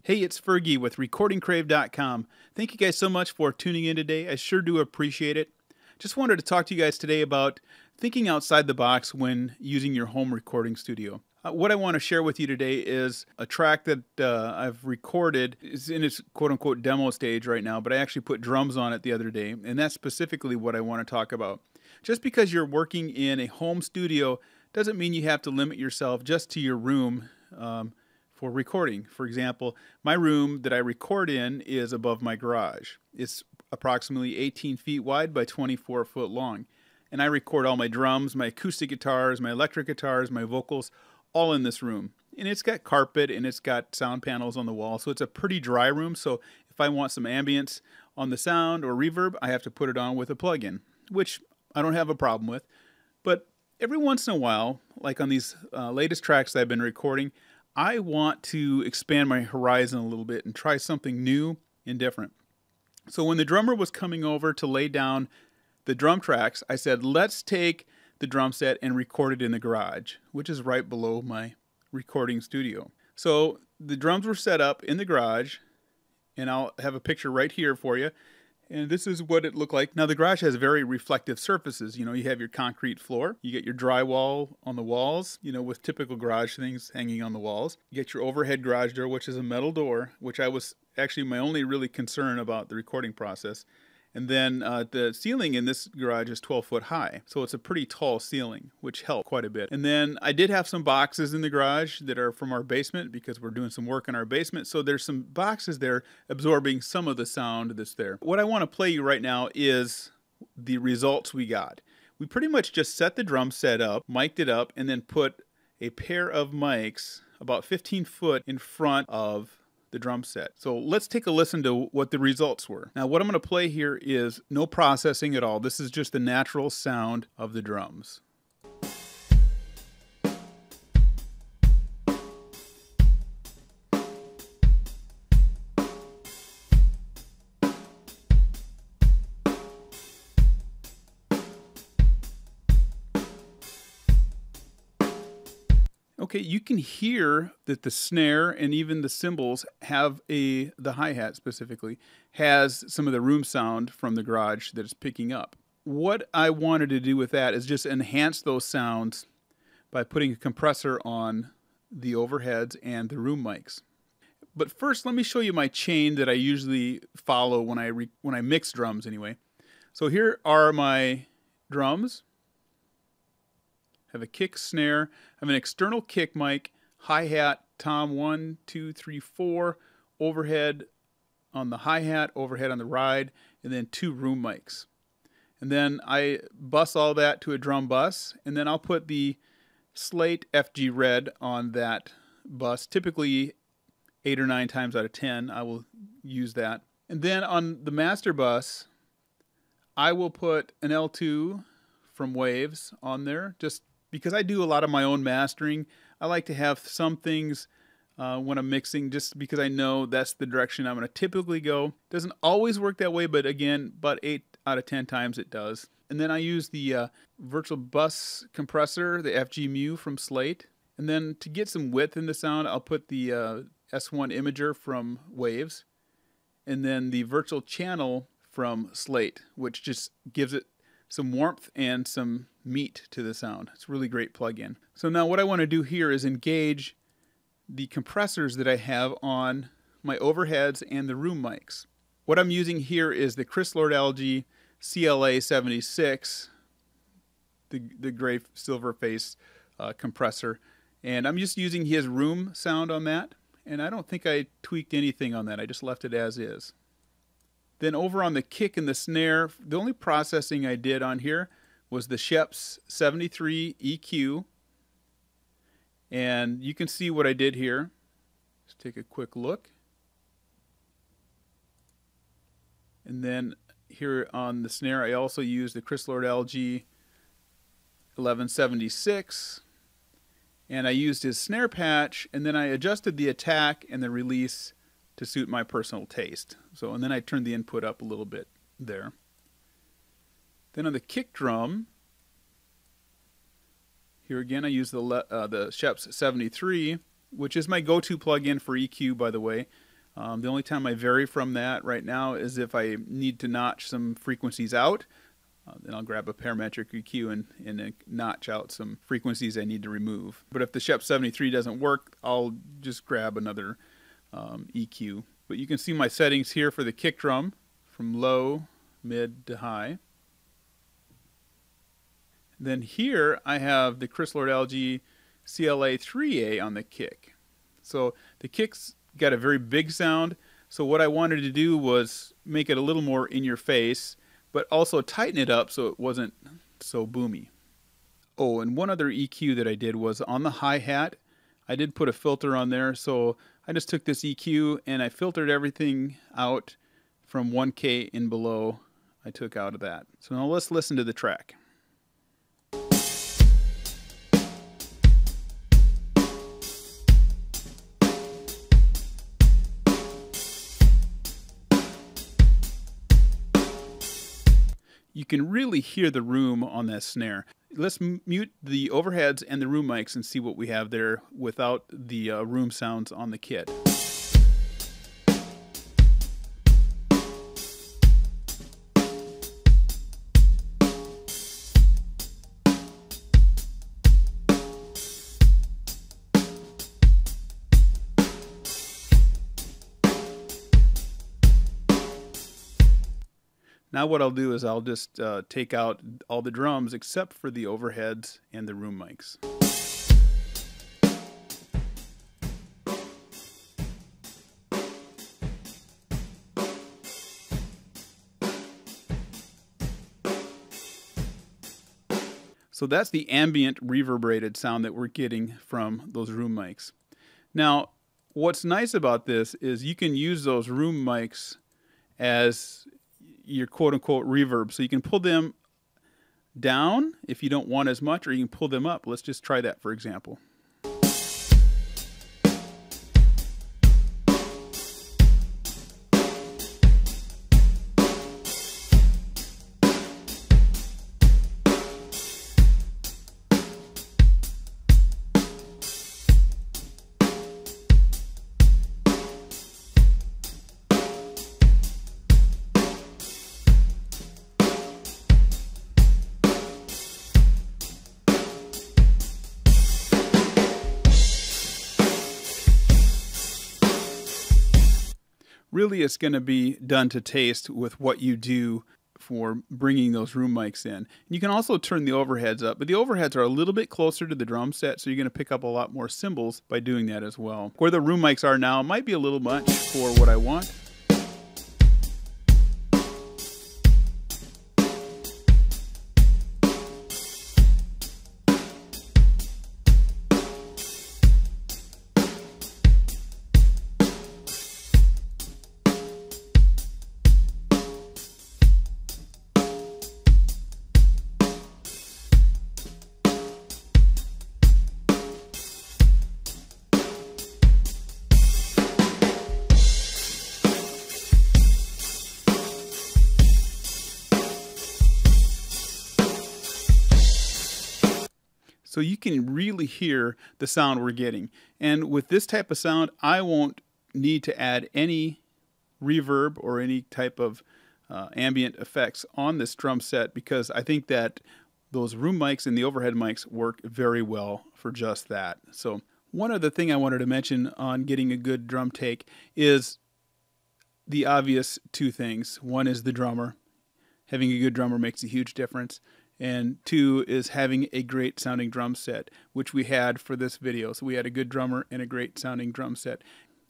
Hey, it's Fergie with RecordingCrave.com. Thank you guys so much for tuning in today. I sure do appreciate it. Just wanted to talk to you guys today about thinking outside the box when using your home recording studio. What I want to share with you today is a track that I've recorded. It's in its quote-unquote demo stage right now, but I actually put drums on it the other day, and that's specifically what I want to talk about. Just because you're working in a home studio doesn't mean you have to limit yourself just to your room for recording. For example, my room that I record in is above my garage. It's approximately 18 feet wide by 24 foot long. And I record all my drums, my acoustic guitars, my electric guitars, my vocals, all in this room. And it's got carpet and it's got sound panels on the wall. So it's a pretty dry room. So if I want some ambience on the sound or reverb, I have to put it on with a plug-in, which I don't have a problem with. But every once in a while, like on these latest tracks that I've been recording, I want to expand my horizon a little bit and try something new and different. So when the drummer was coming over to lay down the drum tracks, I said, let's take the drum set and record it in the garage, which is right below my recording studio. So the drums were set up in the garage, and I'll have a picture right here for you. And this is what it looked like. Now the garage has very reflective surfaces. You know, you have your concrete floor, you get your drywall on the walls, you know, with typical garage things hanging on the walls. You get your overhead garage door, which is a metal door, which I was actually my only really concern about the recording process. And then the ceiling in this garage is 12 foot high. So it's a pretty tall ceiling, which helped quite a bit. And then I did have some boxes in the garage that are from our basement because we're doing some work in our basement. So there's some boxes there absorbing some of the sound that's there. What I want to play you right now is the results we got. We pretty much just set the drum set up, mic'd it up, and then put a pair of mics about 15 foot in front of the drum set. So let's take a listen to what the results were. Now what I'm going to play here is no processing at all. This is just the natural sound of the drums. Okay, you can hear that the snare and even the cymbals have the hi-hat specifically, has some of the room sound from the garage that it's picking up. What I wanted to do with that is just enhance those sounds by putting a compressor on the overheads and the room mics. But first, let me show you my chain that I usually follow when I mix drums anyway. So here are my drums. Have a kick, snare, I have an external kick mic, hi-hat, tom 1, 2, 3, 4, overhead on the hi-hat, overhead on the ride, and then 2 room mics. And then I bus all that to a drum bus, and then I'll put the Slate FG Red on that bus. Typically 8 or 9 times out of 10 I will use that. And then on the master bus, I will put an L2 from Waves on there, just because I do a lot of my own mastering. I like to have some things when I'm mixing, just because I know that's the direction I'm going to typically go. Doesn't always work that way, but again, about 8 out of 10 times it does. And then I use the virtual bus compressor, the FG Mu from Slate. And then to get some width in the sound, I'll put the S1 Imager from Waves. And then the virtual channel from Slate, which just gives it some warmth and some meat to the sound. It's a really great plug-in. So now what I want to do here is engage the compressors that I have on my overheads and the room mics. What I'm using here is the Lord-Alge CLA 76, the gray silver face compressor, and I'm just using his room sound on that, and I don't think I tweaked anything on that. I just left it as is. Then over on the kick and the snare, the only processing I did on here was the Schoeps 73 EQ. And you can see what I did here. Let's take a quick look. And then here on the snare, I also used the Lord-Alge 1176. And I used his snare patch, and then I adjusted the attack and the release to suit my personal taste. So, and then I turned the input up a little bit there. Then on the kick drum, here again I use the Schoeps 73, which is my go-to plug-in for EQ, by the way. The only time I vary from that right now is if I need to notch some frequencies out. Then I'll grab a parametric EQ and notch out some frequencies I need to remove. But if the Shep 73 doesn't work, I'll just grab another EQ. But you can see my settings here for the kick drum from low, mid to high. Then here I have the Chris Lord-Alge CLA 3A on the kick. So the kick's got a very big sound. So what I wanted to do was make it a little more in your face, but also tighten it up so it wasn't so boomy. Oh, and one other EQ that I did was on the hi-hat. I did put a filter on there, so I just took this EQ and I filtered everything out from 1K and below. I took out of that. So now let's listen to the track. You can really hear the room on that snare. Let's mute the overheads and the room mics and see what we have there without the room sounds on the kit. Now what I'll do is I'll just take out all the drums except for the overheads and the room mics. So that's the ambient reverberated sound that we're getting from those room mics. Now, what's nice about this is you can use those room mics as your quote-unquote reverb. So you can pull them down if you don't want as much, or you can pull them up. Let's just try that, for example. Really, it's going to be done to taste with what you do for bringing those room mics in. You can also turn the overheads up, but the overheads are a little bit closer to the drum set, so you're going to pick up a lot more cymbals by doing that as well. Where the room mics are now might be a little much for what I want. So you can really hear the sound we're getting. And with this type of sound, I won't need to add any reverb or any type of ambient effects on this drum set, because I think that those room mics and the overhead mics work very well for just that. So one other thing I wanted to mention on getting a good drum take is the obvious two things. One is the drummer. Having a good drummer makes a huge difference. And two is having a great sounding drum set, which we had for this video. So we had a good drummer and a great sounding drum set.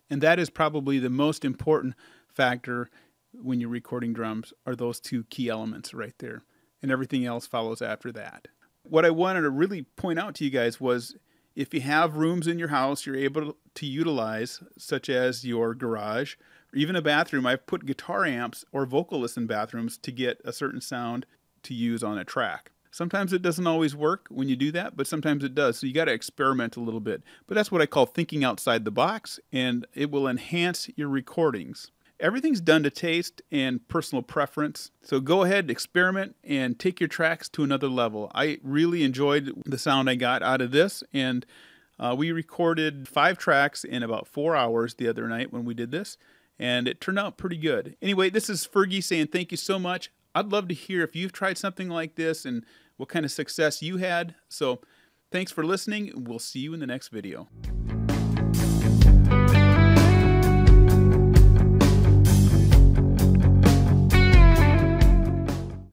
And that is probably the most important factor when you're recording drums, are those two key elements right there. And everything else follows after that. What I wanted to really point out to you guys was, if you have rooms in your house you're able to utilize, such as your garage, or even a bathroom. I've put guitar amps or vocalists in bathrooms to get a certain sound to use on a track. Sometimes it doesn't always work when you do that, but sometimes it does. So you got to experiment a little bit. But that's what I call thinking outside the box, and it will enhance your recordings. Everything's done to taste and personal preference. So go ahead, experiment, and take your tracks to another level. I really enjoyed the sound I got out of this, and we recorded 5 tracks in about 4 hours the other night when we did this. and it turned out pretty good. Anyway, this is Fergie saying thank you so much. I'd love to hear if you've tried something like this and what kind of success you had. So thanks for listening. We'll see you in the next video.